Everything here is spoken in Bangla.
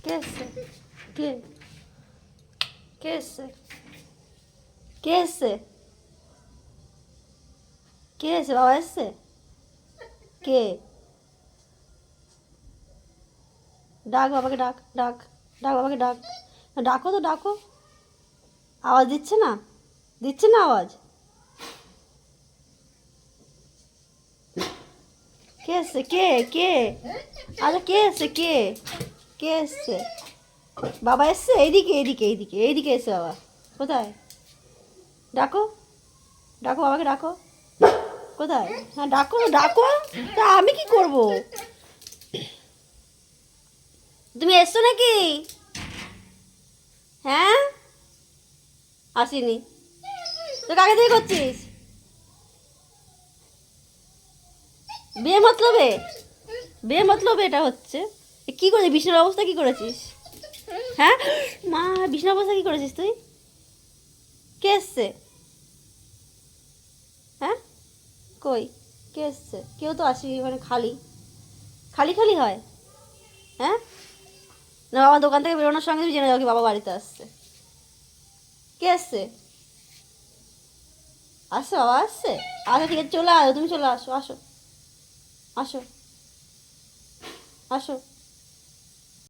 কে এসছে? কে কে এসছে? কে এসছে? কে এসছে? বাবা এসছে? কে? ডাক বাবাকে, ডাক ডাক ডাক বাবাকে, ডাক। ডাকো তো, ডাকো। আওয়াজ দিচ্ছে না? দিচ্ছে না আওয়াজ? কে এসছে? কে? কে? আচ্ছা, কে এসছে? কে? কে এসছে? বাবা এসছে? এইদিকে এইদিকে এইদিকে এইদিকে এসছে বাবা। কোথায়? ডাকো, ডাকো বাবাকে, ডাকো। কোথায়? হ্যাঁ, ডাকো ডাকো। তা আমি কি করব? তুমি এসছো নাকি? হ্যাঁ, আসিনি তো? কাকে দিয়ে করছিস? বিয়ে মতলবে? বিয়ে মতলবে এটা হচ্ছে? কি করেছিস? বিছানার অবস্থা কি করেছিস? হ্যাঁ মা, বিছানার অবস্থা কি করেছিস তুই? কে এসছে? হ্যাঁ, কই? কে এসছে? কেউ তো আসেনি, মানে খালি খালি খালি হয়। হ্যাঁ, না বাবা দোকান থেকে বেরোনোর সঙ্গে তুমি জেনে যাও কি বাবা বাড়িতে আসছে? কে এসছে? আসছে বাবা, আসছে? আচ্ছা ঠিক আছে, চলে আসো, তুমি চলে আসো, আসো আসো আসো।